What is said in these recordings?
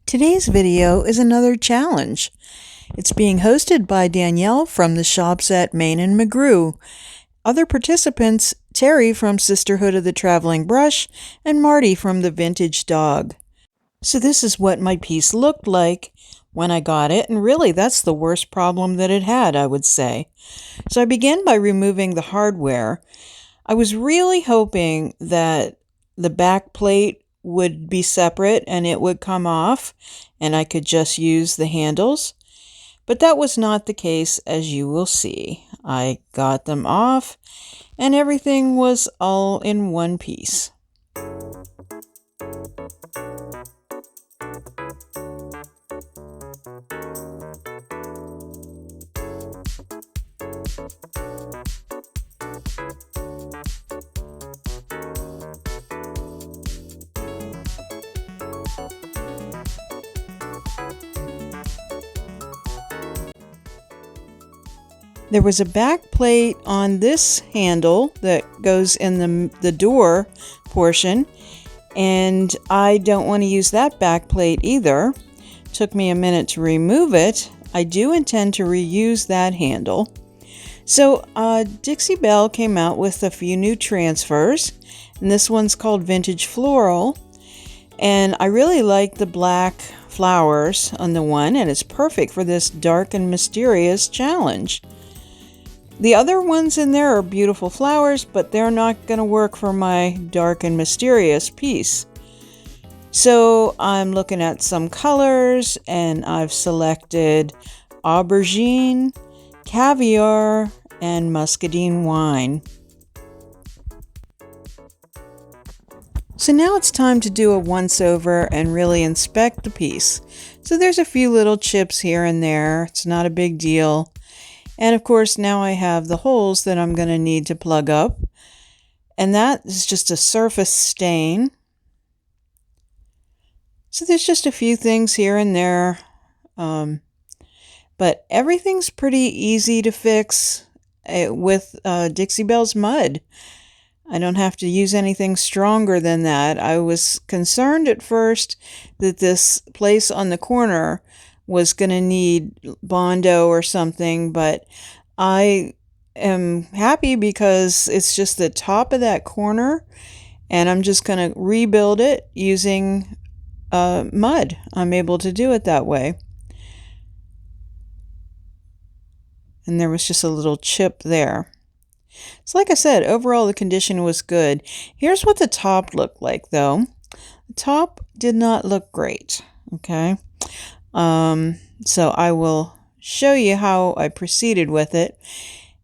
Today's video is another challenge. It's being hosted by Danielle from the shops at Main and McGrew. Other participants, Terry from Sisterhood of the Traveling Brush and Marty from the Vintage Dog. So this is what my piece looked like when I got it, and really that's the worst problem that it had, I would say. So I began by removing the hardware. I was really hoping that the back plate would be separate and it would come off and I could just use the handles. But that was not the case, as you will see. I got them off and everything was all in one piece. There was a back plate on this handle that goes in the door portion, and I don't want to use that back plate either. Took me a minute to remove it. I do intend to reuse that handle. So Dixie Belle came out with a few new transfers, and this one's called Vintage Floral, and I really like the black flowers on the one, and it's perfect for this dark and mysterious challenge. The other ones in there are beautiful flowers, but they're not going to work for my dark and mysterious piece. So I'm looking at some colors, and I've selected aubergine, caviar, and muscadine wine. So now it's time to do a once-over and really inspect the piece. So there's a few little chips here and there. It's not a big deal. And of course, now I have the holes that I'm going to need to plug up. And that is just a surface stain. So there's just a few things here and there. But everything's pretty easy to fix with Dixie Belle's mud. I don't have to use anything stronger than that. I was concerned at first that this place on the corner was going to need Bondo or something, but I am happy because it's just the top of that corner, and I'm just going to rebuild it using mud. I'm able to do it that way. And there was just a little chip there. So like I said, overall the condition was good. Here's what the top looked like though. The top did not look great, okay? So I will show you how I proceeded with it.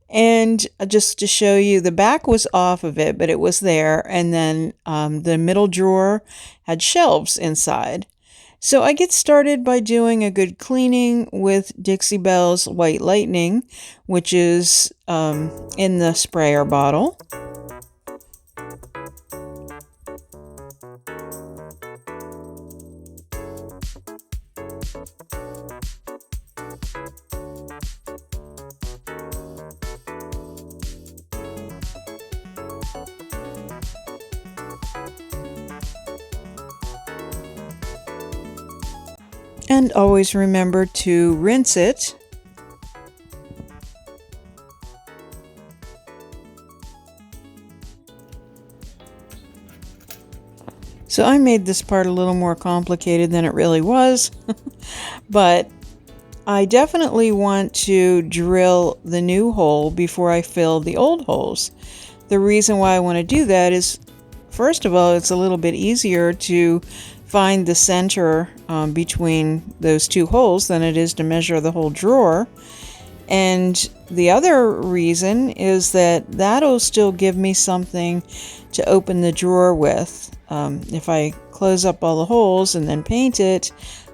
And just to show you, the back was off of it, but it was there. And then the middle drawer had shelves inside. So I get started by doing a good cleaning with Dixie Belle's White Lightning, which is in the sprayer bottle. And always remember to rinse it. So I made this part a little more complicated than it really was, but I definitely want to drill the new hole before I fill the old holes. The reason why I want to do that is, first of all, it's a little bit easier to find the center between those two holes than it is to measure the whole drawer. And the other reason is that that'll still give me something to open the drawer with. If I close up all the holes and then paint it,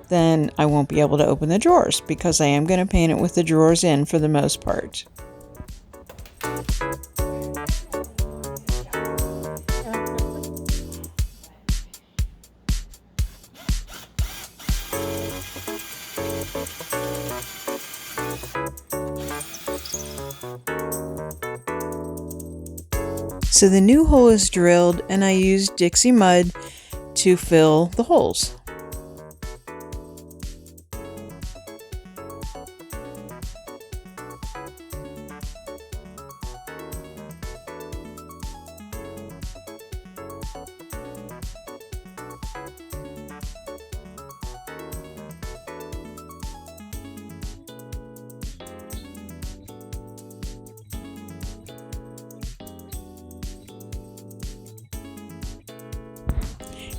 then I won't be able to open the drawers because I am going to paint it with the drawers in for the most part. So the new hole is drilled and I used Dixie mud to fill the holes.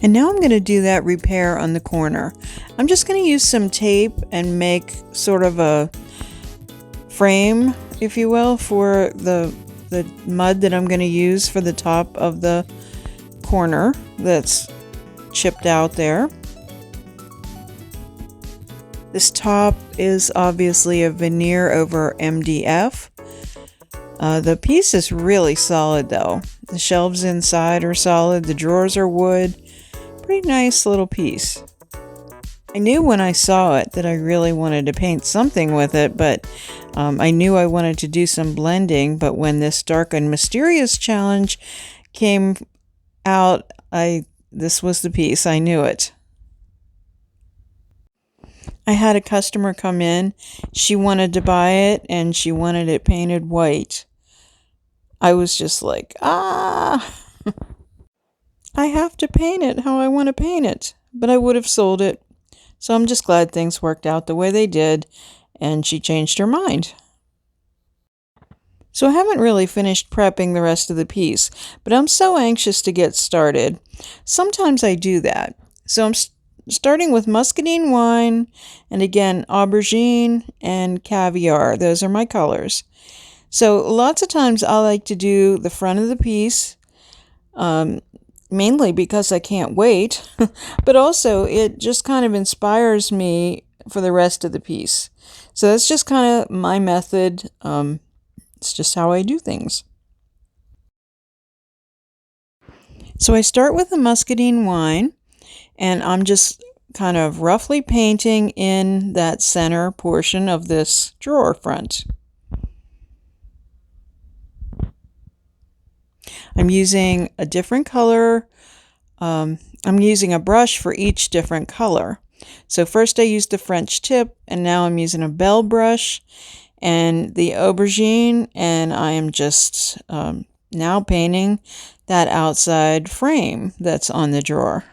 And now I'm going to do that repair on the corner. I'm just going to use some tape and make sort of a frame, if you will, for the mud that I'm going to use for the top of the corner that's chipped out there. This top is obviously a veneer over MDF. The piece is really solid though. The shelves inside are solid, the drawers are wood. Pretty nice little piece. I knew when I saw it that I really wanted to paint something with it, but I knew I wanted to do some blending, but when this Dark and Mysterious challenge came out, this was the piece. I knew it. I had a customer come in. She wanted to buy it and she wanted it painted white. I was just like, I have to paint it how I want to paint it, but I would have sold it. So I'm just glad things worked out the way they did, and she changed her mind. So I haven't really finished prepping the rest of the piece, but I'm so anxious to get started. Sometimes I do that. So I'm starting with muscadine wine, and again, aubergine and caviar. Those are my colors. So lots of times I like to do the front of the piece, mainly because I can't wait, but also it just kind of inspires me for the rest of the piece. So that's just kind of my method. It's just how I do things. So I start with the muscadine wine, and I'm just kind of roughly painting in that center portion of this drawer front. I'm using a different color. I'm using a brush for each different color. So first I used the French tip, and now I'm using a bell brush and the aubergine, and I am just now painting that outside frame that's on the drawer.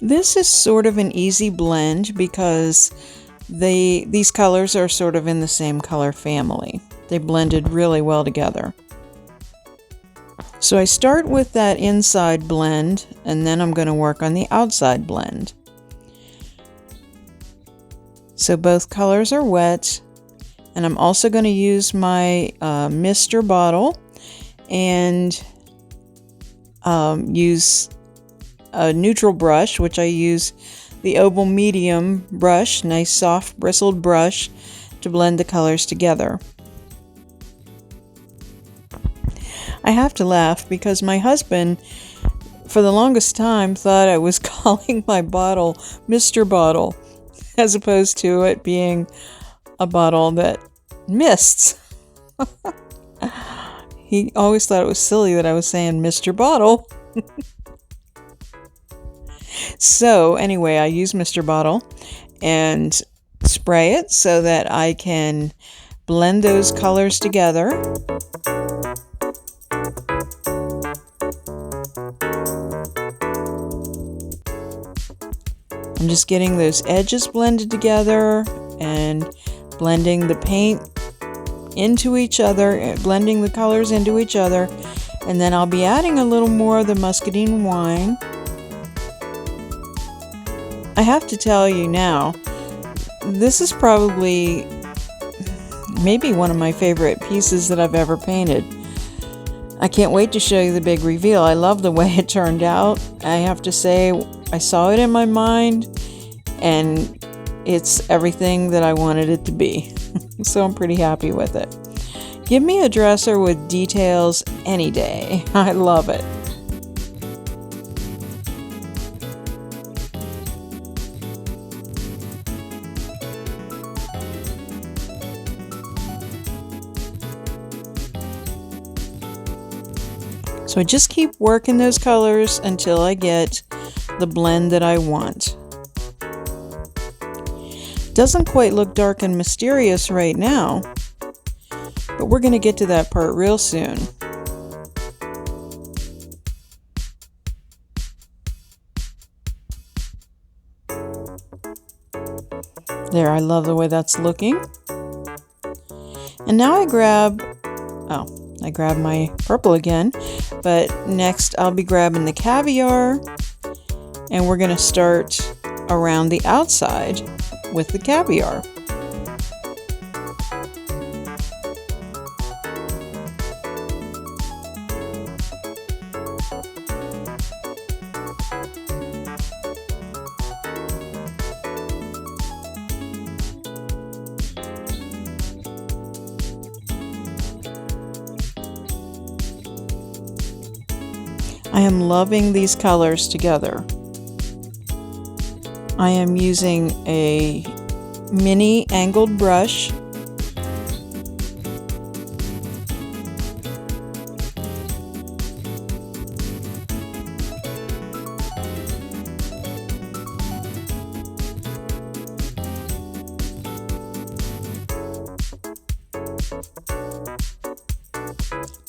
This is sort of an easy blend because these colors are sort of in the same color family. They blended really well together. So I start with that inside blend, and then I'm going to work on the outside blend. So both colors are wet, and I'm also going to use my mister bottle and use a neutral brush, which I use the oval medium brush, nice soft bristled brush, to blend the colors together. I have to laugh because my husband, for the longest time, thought I was calling my bottle Mr. Bottle, as opposed to it being a bottle that mists. He always thought it was silly that I was saying Mr. Bottle. So anyway, I use Mr. Bottle and spray it so that I can blend those colors together. I'm just getting those edges blended together and blending the paint into each other, blending the colors into each other, and then I'll be adding a little more of the muscadine wine. I have to tell you now, this is probably maybe one of my favorite pieces that I've ever painted. I can't wait to show you the big reveal. I love the way it turned out. I have to say, I saw it in my mind, and it's everything that I wanted it to be. So I'm pretty happy with it. Give me a dresser with details any day. I love it. So I just keep working those colors until I get the blend that I want. Doesn't quite look dark and mysterious right now, but we're going to get to that part real soon. There, I love the way that's looking. And now I grab my purple again, but next I'll be grabbing the caviar, and we're going to start around the outside with the caviar. I am loving these colors together. I am using a mini angled brush.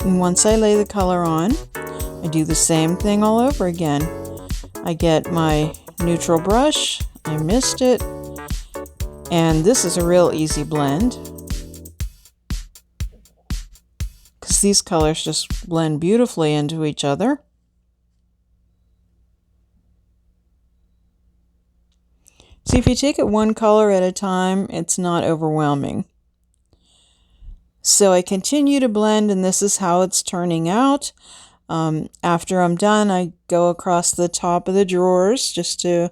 And once I lay the color on, I do the same thing all over again. I get my neutral brush, I missed it, and this is a real easy blend because these colors just blend beautifully into each other. See, if you take it one color at a time, it's not overwhelming. So I continue to blend, and this is how it's turning out. After I'm done, I go across the top of the drawers just to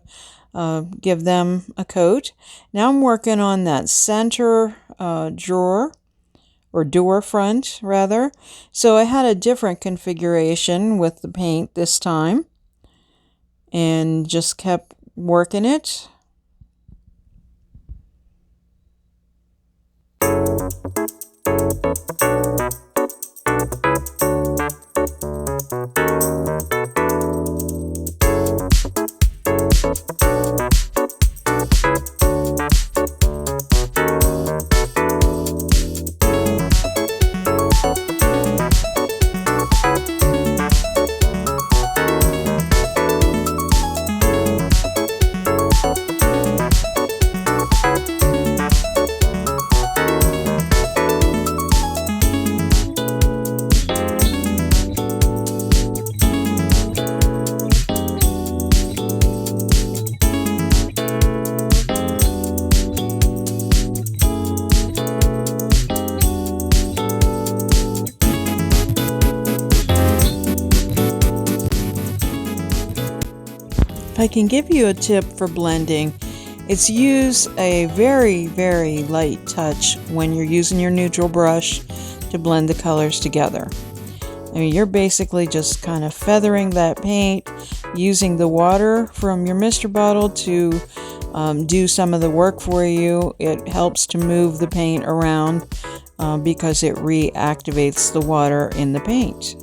give them a coat. Now I'm working on that center drawer, or door front rather. So I had a different configuration with the paint this time and just kept working it. If I can give you a tip for blending, it's use a very, very light touch when you're using your neutral brush to blend the colors together. I mean, you're basically just kind of feathering that paint, using the water from your mister bottle to do some of the work for you. It helps to move the paint around because it reactivates the water in the paint.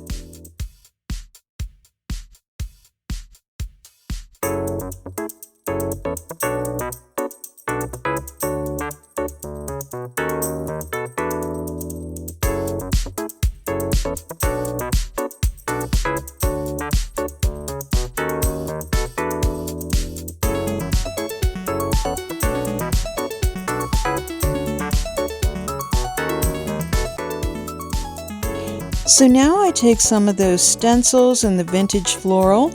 So now I take some of those stencils and the vintage floral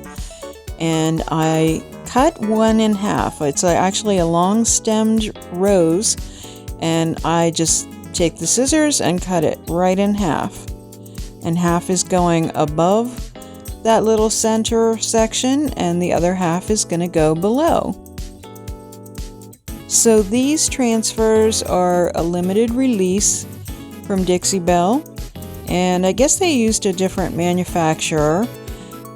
and I cut one in half. It's actually a long stemmed rose, and I just take the scissors and cut it right in half. And half is going above that little center section and the other half is going to go below. So these transfers are a limited release from Dixie Belle. And I guess they used a different manufacturer,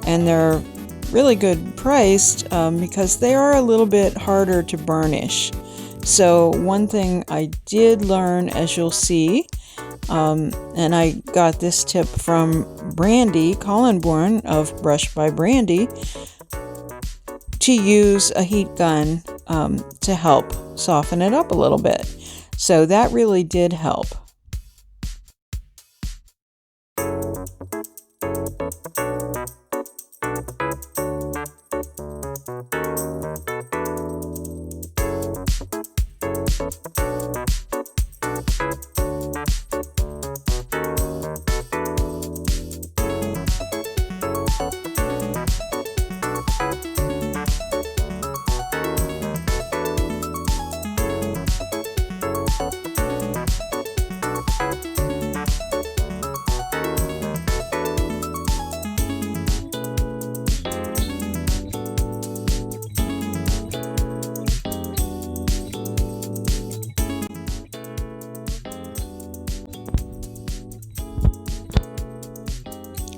and they're really good priced because they are a little bit harder to burnish. So one thing I did learn, as you'll see, and I got this tip from Brandy Collenborn of Brush by Brandy, to use a heat gun to help soften it up a little bit. So that really did help.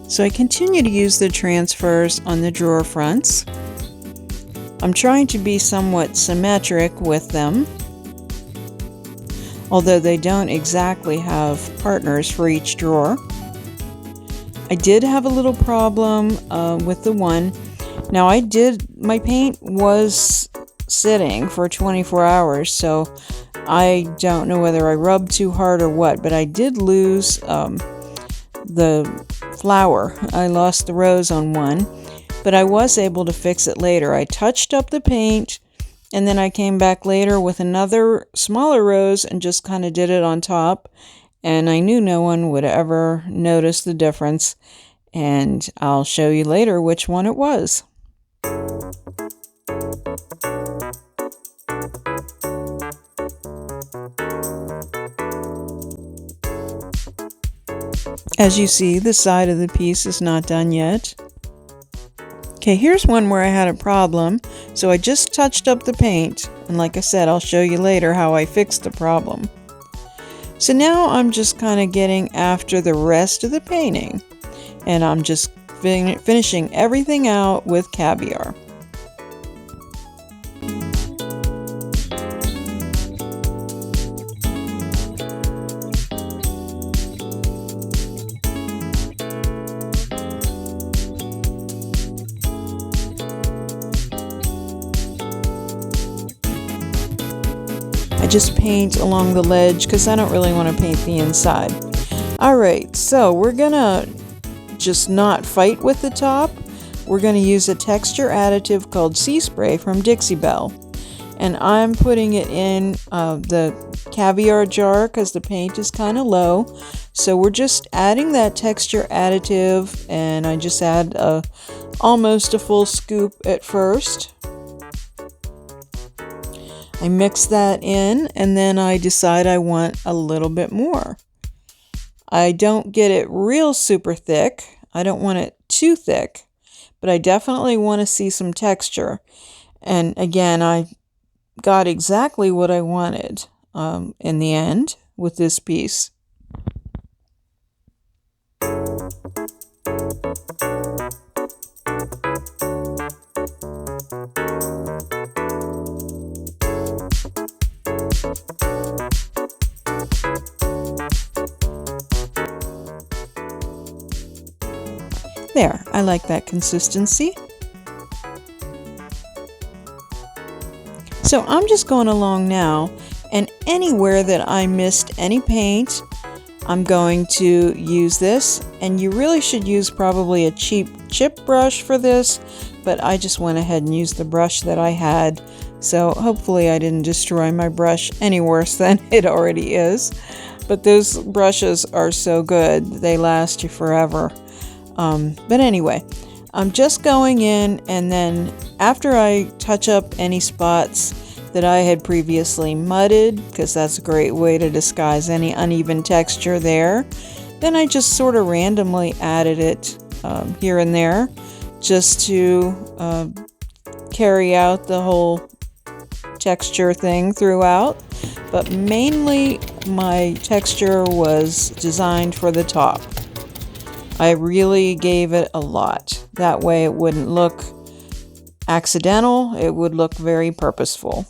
So I continue to use the transfers on the drawer fronts. I'm trying to be somewhat symmetric with them, although they don't exactly have partners for each drawer. I did have a little problem with the one. Now my paint was sitting for 24 hours, so I don't know whether I rubbed too hard or what, but I did lose the flower. I lost the rose on one, but I was able to fix it later. I touched up the paint, and then I came back later with another smaller rose and just kind of did it on top, and I knew no one would ever notice the difference, and I'll show you later which one it was. As you see, the side of the piece is not done yet. Okay, here's one where I had a problem, so I just touched up the paint, and like I said, I'll show you later how I fixed the problem. So now I'm just kind of getting after the rest of the painting, and I'm just finishing everything out with caviar. I just paint along the ledge because I don't really want to paint the inside. Alright, so we're gonna just not fight with the top. We're gonna use a texture additive called Sea Spray from Dixie Belle. And I'm putting it in the caviar jar because the paint is kind of low. So we're just adding that texture additive, and I just add almost a full scoop at first. I mix that in, and then I decide I want a little bit more. I don't get it real super thick. I don't want it too thick, but I definitely want to see some texture. And again, I got exactly what I wanted in the end with this piece. There, I like that consistency. So I'm just going along now, and anywhere that I missed any paint, I'm going to use this. And you really should use probably a cheap chip brush for this, but I just went ahead and used the brush that I had. So hopefully I didn't destroy my brush any worse than it already is. But those brushes are so good, they last you forever. But anyway, I'm just going in, and then after I touch up any spots that I had previously mudded, because that's a great way to disguise any uneven texture there, then I just sort of randomly added it here and there just to carry out the whole texture thing throughout. But mainly my texture was designed for the top. I really gave it a lot. That way it wouldn't look accidental, it would look very purposeful.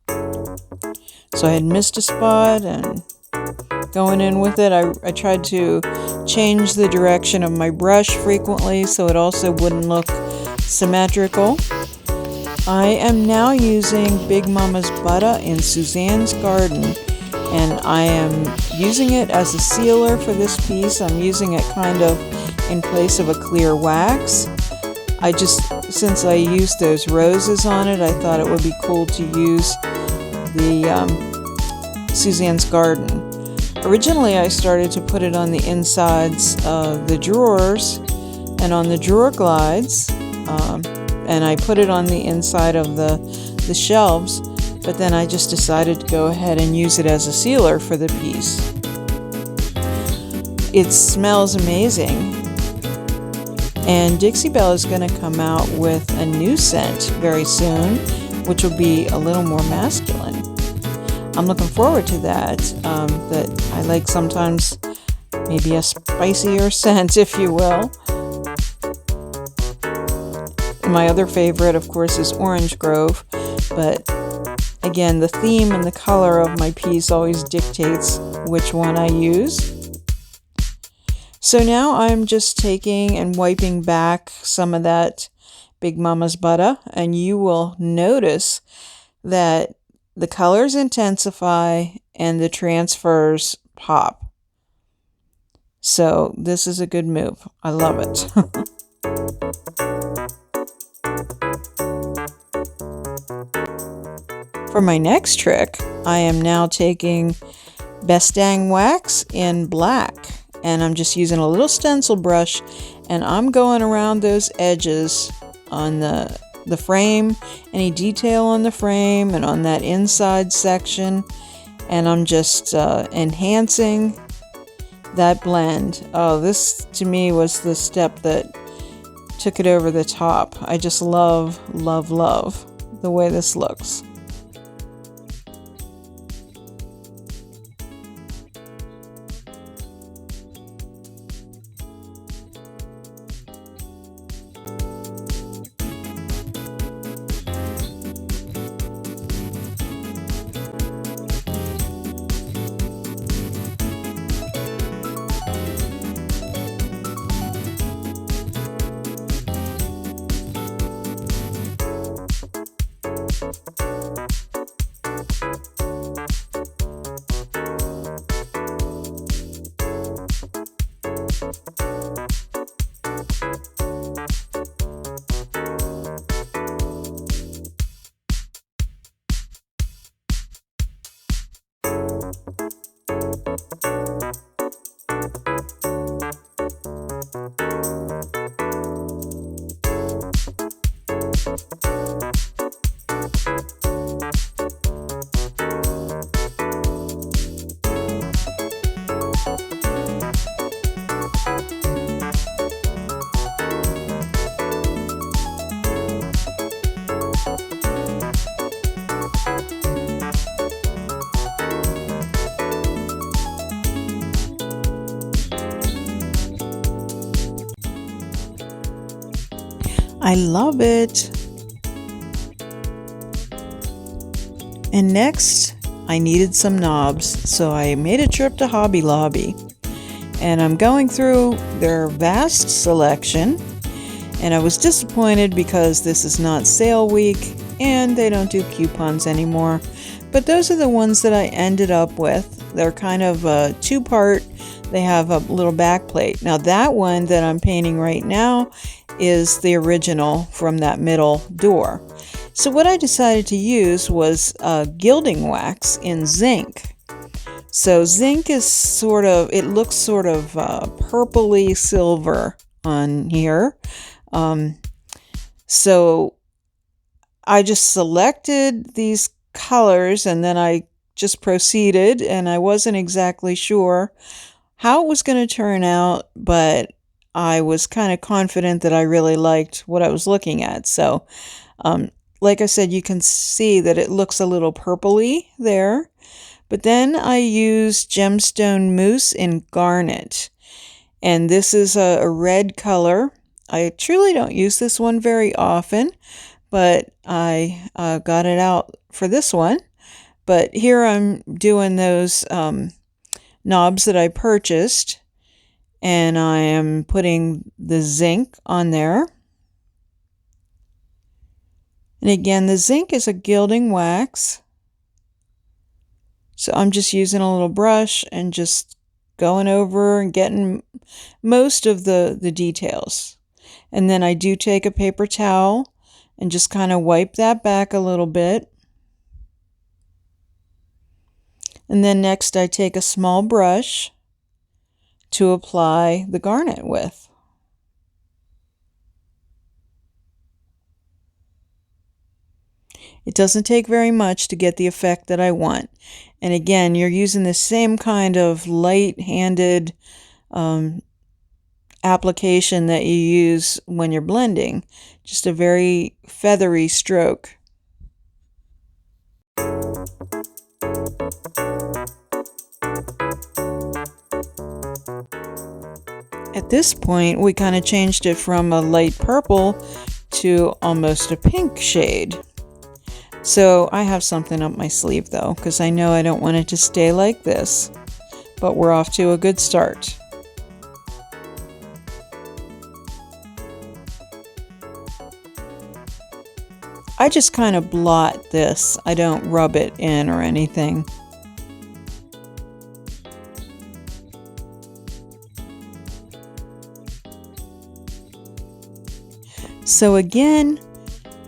So I had missed a spot and going in with it, I tried to change the direction of my brush frequently so it also wouldn't look symmetrical. I am now using Big Mama's Butter in Suzanne's Garden, and I am using it as a sealer for this piece. I'm using it kind of in place of a clear wax. Since I used those roses on it, I thought it would be cool to use the Suzanne's Garden. Originally, I started to put it on the insides of the drawers and on the drawer glides, and I put it on the inside of the shelves. But then I just decided to go ahead and use it as a sealer for the piece. It smells amazing. And Dixie Belle is going to come out with a new scent very soon, which will be a little more masculine. I'm looking forward to that. But I like sometimes, maybe a spicier scent, if you will. My other favorite, of course, is Orange Grove, but again, the theme and the color of my piece always dictates which one I use. So now I'm just taking and wiping back some of that Big Mama's butter, and you will notice that the colors intensify and the transfers pop. So this is a good move. I love it. For my next trick, I am now taking Best Dang Wax in black, and I'm just using a little stencil brush, and I'm going around those edges on the frame, any detail on the frame and on that inside section, and I'm just enhancing that blend. Oh, this to me was the step that took it over the top. I just love, love, love the way this looks. I love it. And next, I needed some knobs, so I made a trip to Hobby Lobby. And I'm going through their vast selection, and I was disappointed because this is not sale week and they don't do coupons anymore. But those are the ones that I ended up with. They're kind of a two-part. They have a little back plate. Now that one that I'm painting right now is the original from that middle door. So what I decided to use was gilding wax in zinc. So zinc is sort of, it looks sort of purpley silver on here. So I just selected these colors and then I just proceeded, and I wasn't exactly sure how it was going to turn out, but I was kind of confident that I really liked what I was looking at. So like I said, you can see that it looks a little purpley there. But then I used gemstone mousse in garnet. And this is a red color. I truly don't use this one very often, but I got it out for this one. But here I'm doing those knobs that I purchased, and I am putting the zinc on there. And again, the zinc is a gilding wax. So I'm just using a little brush and just going over and getting most of the details. And then I do take a paper towel and just kind of wipe that back a little bit. And then next I take a small brush to apply the garnet with. It doesn't take very much to get the effect that I want. And again, you're using the same kind of light-handed application that you use when you're blending. Just a very feathery stroke. this point, we kind of changed it from a light purple to almost a pink shade. So I have something up my sleeve though, because I know I don't want it to stay like this, but we're off to a good start. I just kind of blot this. I don't rub it in or anything. So again,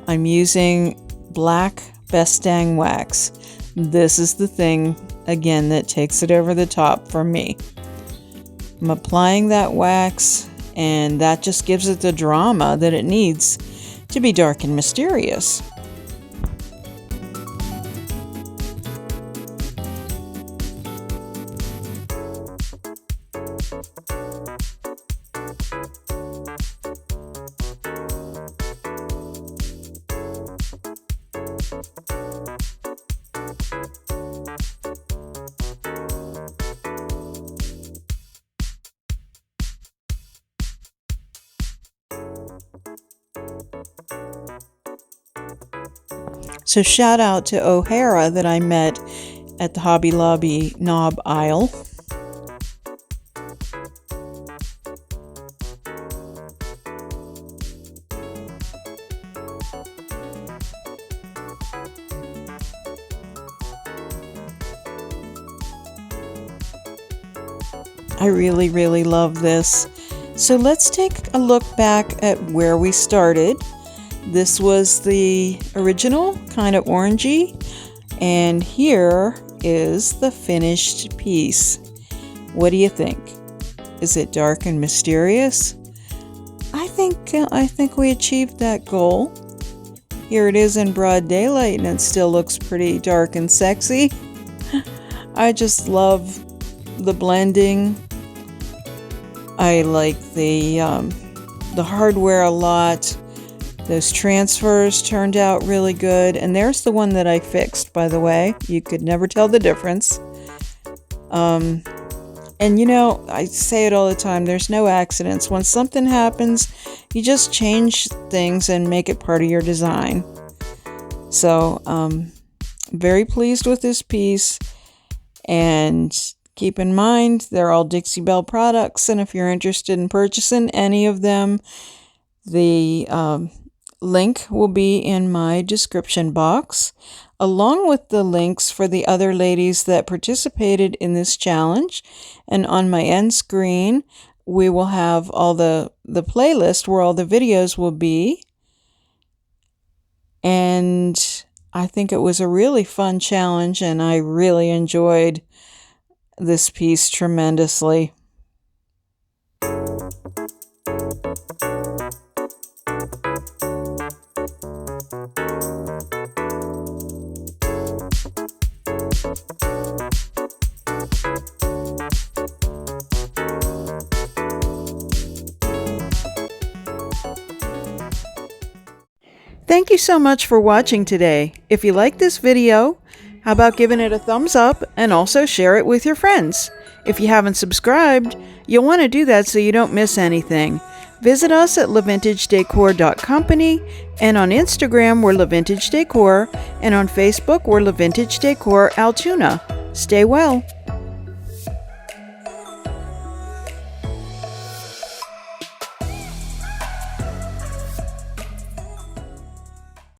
I'm using black Best Dang wax. This is the thing, again, that takes it over the top for me. I'm applying that wax, and that just gives it the drama that it needs to be dark and mysterious. So shout out to O'Hara that I met at the Hobby Lobby knob aisle. I really, really love this. So let's take a look back at where we started. This was the original, kind of orangey, and here is the finished piece. What do you think? Is it dark and mysterious? I think we achieved that goal. Here it is in broad daylight, and it still looks pretty dark and sexy. I just love the blending. I like the hardware a lot. Those transfers turned out really good. And there's the one that I fixed, by the way. You could never tell the difference. And you know, I say it all the time, there's no accidents. When something happens, you just change things and make it part of your design. So, very pleased with this piece. And keep in mind, they're all Dixie Belle products. And if you're interested in purchasing any of them, the link will be in my description box, along with the links for the other ladies that participated in this challenge. And on my end screen, we will have all the playlist where all the videos will be. And I think it was a really fun challenge, and I really enjoyed this piece tremendously. Thank you so much for watching today. If you like this video, how about giving it a thumbs up and also share it with your friends? If you haven't subscribed, you'll want to do that so you don't miss anything. Visit us at LaVintageDecor.company, and on Instagram we're LaVintageDecor, and on Facebook we're LaVintageDecor Altoona. Stay well.